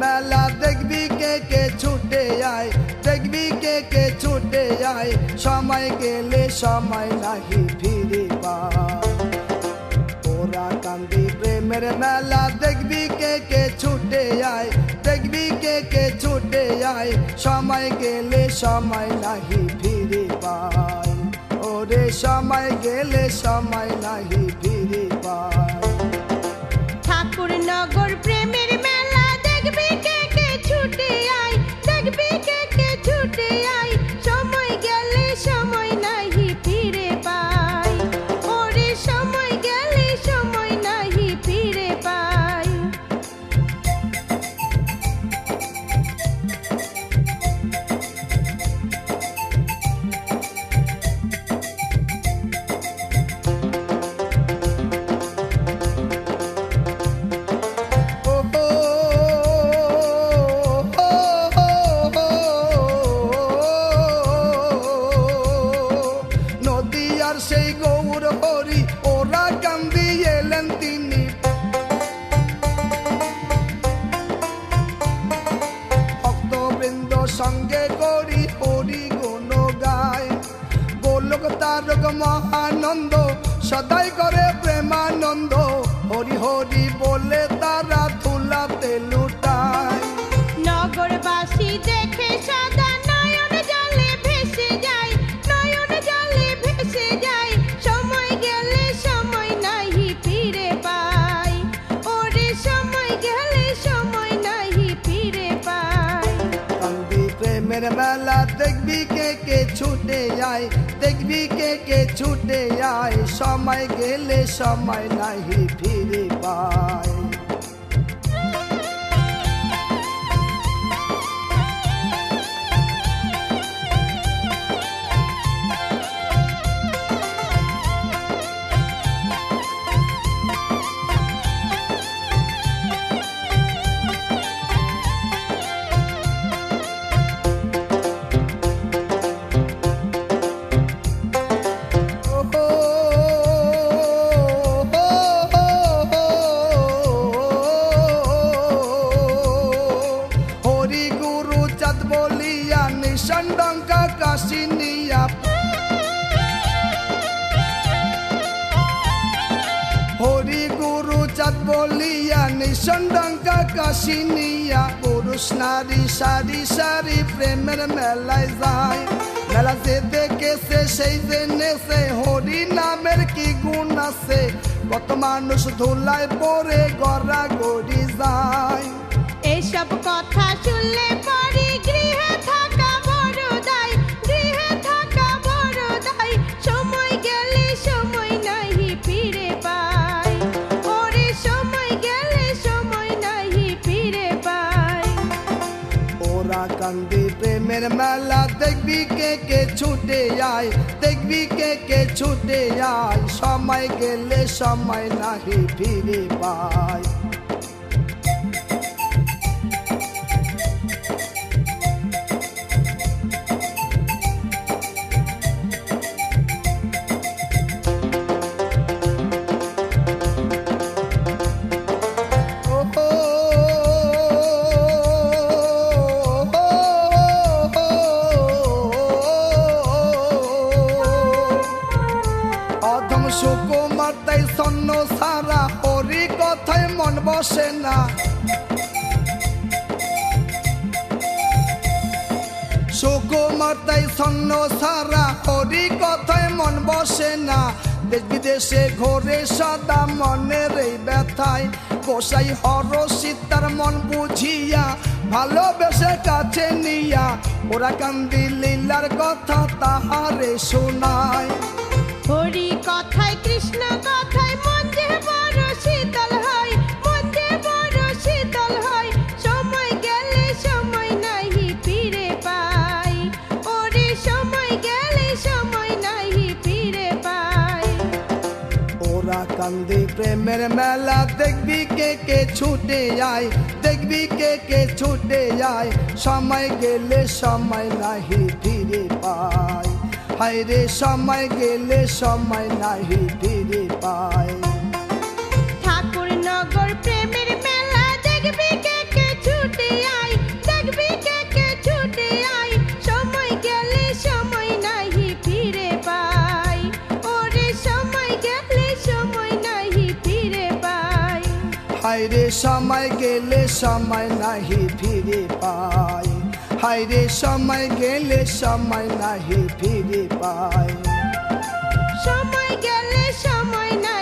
মেলা দেখবি কে ছুটে আয়, দেখবি কে ছুটে আয়, সময় গেলে সময় নাহি ফিরে পায়। ওরা কান্দি প্রেমের মেলা দেখবি কে ছুটে আয়, দেখবি কে ছুটে আয়, সময় গেলে সময় নাহি ফিরে পায়। ওরে সময় গেলে সময় নাহি ফিরে পায়। ঠাকুর নগর প্রেমের মেলা দেখবি কে ছুটে আয়, দেখবি কে ছুটে আয়, সময় গেলে সময় নাহি ফিরে পায়। ওরে সময় গেলে সময় নাহি ফিরে পায়। সেই গৌর হরি ওরা কান্দি এলেন তিনি, ভক্তবৃন্দ সঙ্গে করি হরি গুণ গায়। গোলক তারক মহানন্দ সদাই করে প্রেমানন্দ, হরি হরি বলে তারা ধুলাতে লুটায়। নগরবাসী দেখে সাদা নয়ন জলে ভেসে যায়, নয়ন জলে ভেসে যায়, সময় গেলে সময় নাহি ফিরে পায়। ওরে সময় গেলে সময় নাহি ফিরে পায়। কান্দি প্রেমের মেলা দেখবি কে ছুটে আয়, দেখবি কে ছুটে আয়, সময় গেলে সময় নাহি ফিরে পায়। নিঃসন্ডঙ্কা কাশি নিয়া, হরি গুরু চাঁদ বলিয়া নিঃসন্ডঙ্কা কাশি নিয়া, পুরুষ নারী সারি সারি প্রেমের মেলায় যায়। মেলা যে দেখেছে সেই জেনেছে হরি নামের কি গুণ আছে, কত মানুষ ধুলায় পড়ে গড়া গড়ি যায়। এসব কথা শুনলে পরে গৃহে থাকা বড় দায়, গৃহে থাকা বড় দায়, সময় গেলে সময় নাহি ফিরে পায়। ওরে সময় গেলে সময় নাহি ফিরে পায়। ওরা কান্দি প্রেমের মেলা দেখবি কে ছুটে আয়, দেখবি কে ছুটে আয়, সময় গেলে সময় নাহি ফিরে পায়। সুকুমার তাই সন্ন সারা হরি কথায় মন বসে না, সুকুমার তাই সন্ন সারা হরি কথায় মন বসে না। দেশ বিদেশে ঘোরে সদা মনের এই ব্যথায়, গোসাই হর সীতার মন বুঝিয়া ভালোবেসে কাছে নিয়া, ওরা কান্দি লীলার কথা তাহারে শোনায়। হরি কথায় কৃষ্ণ কথায় মন যে বড় শীতল হয়, মন যে বড় শীতল হয়, সময় গেলে সময় নাহি ফিরে পায়। ওরে সময় গেলে সময় নাহি ফিরে পায়। ওরা কান্দি প্রেমের মেলা দেখবি কে ছুটে আয়, দেখবি কে ছুটে আয়, সময় গেলে সময় নাহি ফিরে পায়। হায় রে সময় গেলে সময় নাহি ফিরে পায়। ঠাকুর নগর প্রেমের মেলা দেখবি কে ছুটে সময় গেলে সময় নাহি ফিরে পায়, হায় রে সময় গেলে সময় নাহি ফিরে পায়। সময় গেলে সময় না